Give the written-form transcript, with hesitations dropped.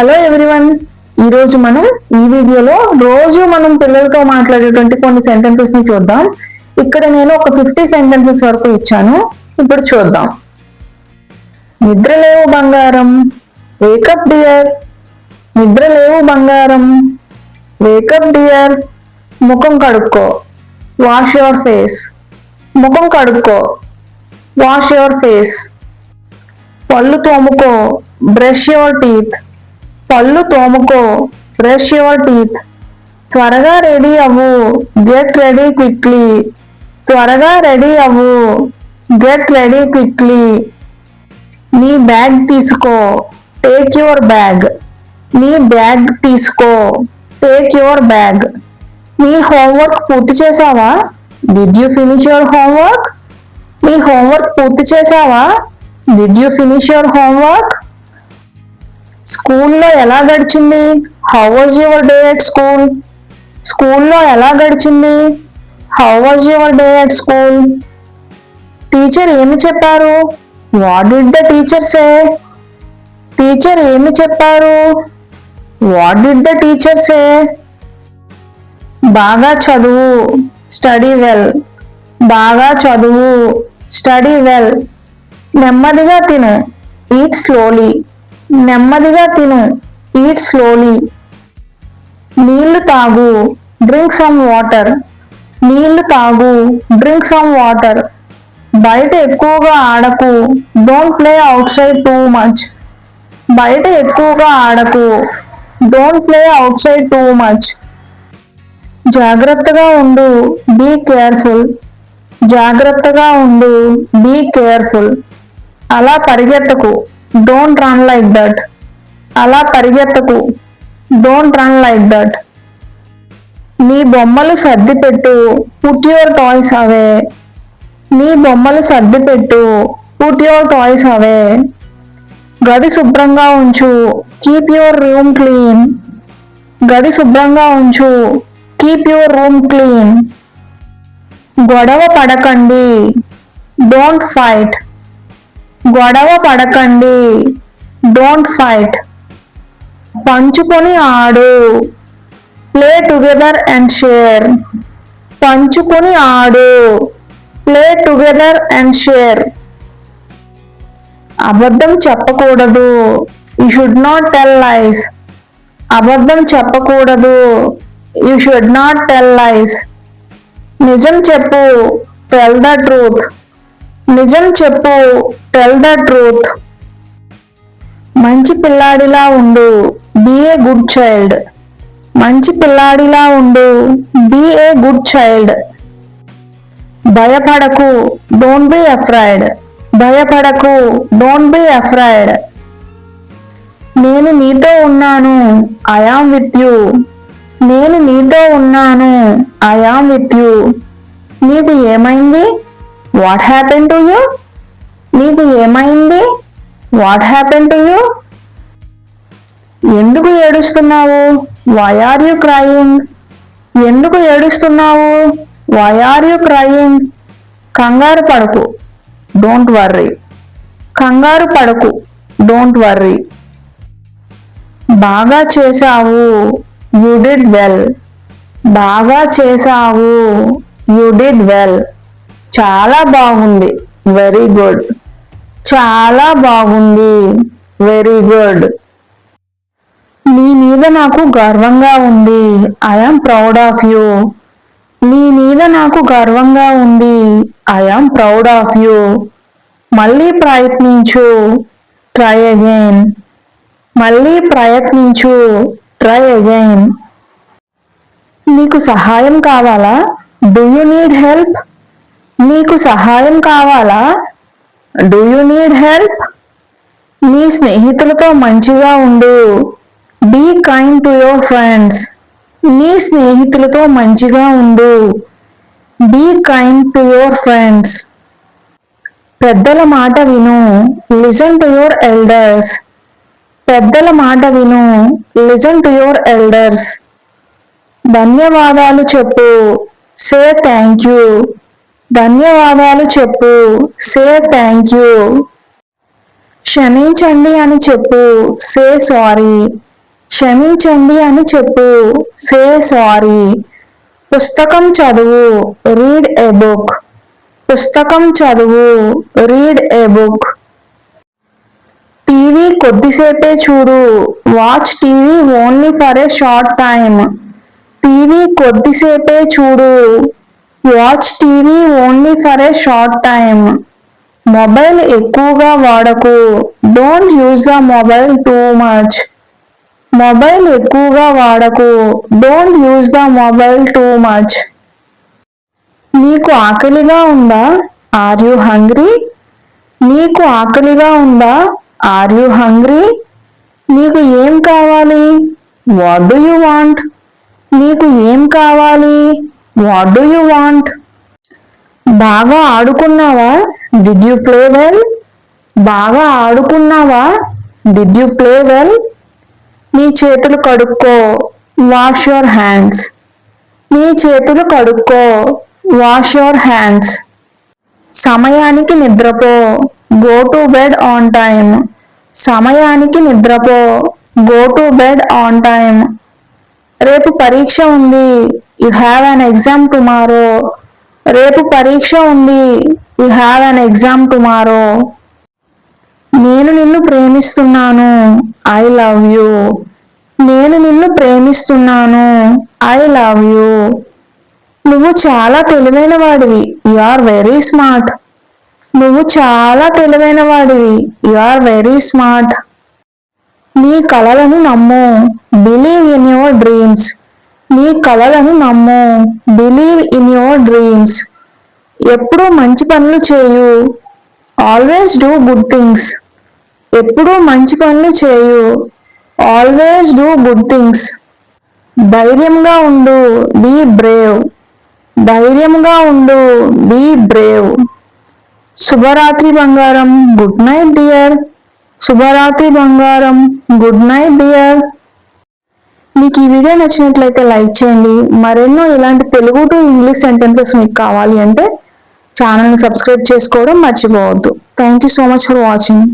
Hello everyone. ఈరోజు మనం ఈ వీడియోలో రోజు మనం పిల్లలతో మాట్లాడేటువంటి కొన్ని సెంటెన్సెస్ ని చూద్దాం. ఇక్కడ నేను ఒక 50 సెంటెన్సెస్ వరకు ఇచ్చాను. ఇప్పుడు చూద్దాం. నిద్రలేవు బంగారం, వేకప్ డియర్. నిద్రలేవు బంగారం, వేకప్ డియర్. ముఖం కడుక్కో, వాష్ యువర్ ఫేస్. ముఖం కడుక్కో, వాష్ యువర్ ఫేస్. పళ్ళు తోముకో, బ్రష్ యువర్ టీత్. పళ్ళు తోముకో, బ్రష్ యువర్ టీత్. త్వరగా రెడీ అవ్వు, గెట్ రెడీ క్విక్లీ. త్వరగా రెడీ అవ్వు, గెట్ రెడీ క్విక్లీ. నీ బ్యాగ్ తీసుకో, టేక్ యువర్ బ్యాగ్. నీ బ్యాగ్ తీసుకో, టేక్ యువర్ బ్యాగ్. నీ హోంవర్క్ పూర్తి చేసావా? Did you finish your homework? నీ హోంవర్క్ పూర్తి చేసావా? Did you finish your homework? స్కూల్లో ఎలా గడిచింది? How was your day at school? స్కూల్లో ఎలా గడిచింది? How was your day at school? Teacher ఏమి చెప్పారు? What did the teacher say? Teacher ఏమి చెప్పారు? వాట్ డిడ్ ద టీచర్ సే? బాగా చదువు, స్టడీ వెల్. బాగా చదువు, స్టడీ వెల్. నెమ్మదిగా తిను, ఈట్ స్లోలీ. నెమ్మదిగా తిను, ఈట్ స్లోలీ. నీళ్లు తాగు, డ్రింక్ సమ్ వాటర్. నీళ్లు తాగు, డ్రింక్ సమ్ వాటర్. బయట ఎక్కువగా ఆడకు, don't play outside too much. బయట ఎక్కువగా ఆడకు, don't play outside too much. జాగ్రత్తగా ఉండు, బీ కేర్ఫుల్. జాగ్రత్తగా ఉండు, బీ కేర్ఫుల్. అలా పరిగెత్తకు, డోంట్ రన్ లైక్ దట్. అలా పరిగెత్తకు, డోంట్ రన్ లైక్ దట్. నీ బొమ్మలు సర్ది పెట్టు, పుట్ యువర్ టాయ్స్ అవే. నీ బొమ్మలు సర్ది పెట్టు, పుట్ యువర్ టాయ్స్ అవే. గది శుభ్రంగా ఉంచు, కీప్ యువర్ రూమ్ క్లీన్. గది శుభ్రంగా ఉంచు, కీప్ యువర్ రూమ్ క్లీన్. గొడవ పడకండి, డోంట్ ఫైట్. గొడవ పడకండి, డోంట్ ఫైట్. పంచుకొని ఆడు, ప్లే టుగెదర్ అండ్ షేర్. పంచుకొని ఆడు, ప్లే టుగెదర్ అండ్ షేర్. అబద్ధం చెప్పకూడదు, you should not tell lies. అబద్ధం చెప్పకూడదు, you should not tell lies. నిజం చెప్పు, టెల్ ద ట్రూత్. నిజం చెప్పు, టెల్ ద ట్రూత్. మంచి పిల్లాడిలా ఉండు, బీ ఏ గుడ్ చైల్డ్. మంచి పిల్లాడిలా ఉండు, బీ ఏ గుడ్ చైల్డ్. భయపడకు, డోంట్ బీ అఫ్రైడ్. భయపడకు, డోంట్ బీ అఫ్రైడ్. నేను నీతో ఉన్నాను, ఐ యామ్ విత్ యూ. నేను నీతో ఉన్నాను, ఐ యామ్ విత్ యూ. నీకు ఏమైంది? What happen to you? నీకు ఏమైంది? What happen to you? ఎందుకు ఏడుస్తున్నావు? Why are you crying? ఎందుకు ఏడుస్తున్నావు? Why are you crying? కంగారు పడకు, డోంట్ వర్రీ. కంగారు పడకు, డోంట్ వర్రీ. బాగా చేసావు, యు డిడ్ వెల్. బాగా చేసావు, యు డిడ్ వెల్. చాలా బాగుంది, వెరీ గుడ్. చాలా బాగుంది, వెరీ గుడ్. నీ మీద నాకు గర్వంగా ఉంది, I am proud of you. నీ మీద నాకు గర్వంగా ఉంది, I am proud of you. మళ్ళీ ప్రయత్నించు, ట్రై అగైన్. మళ్ళీ ప్రయత్నించు, ట్రై అగైన్. నీకు సహాయం కావాలా? Do you need help? నీకు సహాయం కావాలా? Do you need help? నీ స్నేహితులతో మంచిగా ఉండు, be kind to your friends. నీ స్నేహితులతో మంచిగా ఉండు, be kind to your friends. పెద్దల మాట విను, లిసన్ టు యువర్ ఎల్డర్స్. పెద్దల మాట విను, లిసన్ టు యువర్ ఎల్డర్స్. ధన్యవాదాలు చెప్పు, సే థ్యాంక్ యూ. ధన్యవాదాలు చెప్పు, సే థ్యాంక్ యూ. క్షమించండి అని చెప్పు, సే సారీ. క్షమించండి అని చెప్పు. Say sorry. పుస్తకం చదువు. Read a book. పుస్తకం చదువు. Read a book. టీవీ కొద్దిసేపే చూడు. Watch TV only for a short time. TV కొద్దిసేపే చూడు. Watch TV only for a short time. Mobile ఎక్కువగా వాడకు. Don't use the mobile too much. Mobile ఎక్కువగా వాడకు. Don't use the mobile too much. నీకు ఆకలిగా ఉందా? Are you hungry? నీకు ఆకలిగా ఉందా? Are you hungry? నీకు ఏం కావాలి? What do you want? నీకు ఏం కావాలి? What do you want? బాగా ఆడుకున్నావా? Did you play well? బాగా ఆడుకున్నావా? Did you play well? నీ చేతులు కడుక్కో. Wash your hands. నీ చేతులు కడుక్కో. Wash your hands. సమయానికి నిద్రపో. Go to bed on time. సమయానికి నిద్రపో. Go to bed on time. రేపు పరీక్ష ఉంది. You have an exam tomorrow. రేపు పరీక్ష ఉంది. You have an exam tomorrow. నేను నిన్ను ప్రేమిస్తున్నాను. I love you. నేను నిన్ను ప్రేమిస్తున్నాను. I love you. నువ్వు చాలా తెలివైన వాడివి. You are very smart. నువ్వు చాలా తెలివైన వాడివి. You are very smart. నీ కలలను నమ్ము. Believe in your dreams. నీ కలలను నమ్ము. Believe in your dreams. ఎప్పుడూ మంచి పనులు చేయు. Always do good things. ఎప్పుడూ మంచి పనులు చేయు. Always do good things. ధైర్యంగా ఉండు. Be brave. ధైర్యంగా ఉండు. Be Brave. శుభరాత్రి బంగారం. Good night dear. శుభరాత్రి బంగారం. Good night dear. మీకు ఈ వీడియో నచ్చినట్లయితే లైక్ చేయండి. మరెన్నో ఇలాంటి తెలుగు టు ఇంగ్లీష్ సెంటెన్సెస్ మీకు కావాలి అంటే ఛానల్ని సబ్స్క్రైబ్ చేసుకోవడం మర్చిపోవద్దు. Thank you so much for watching.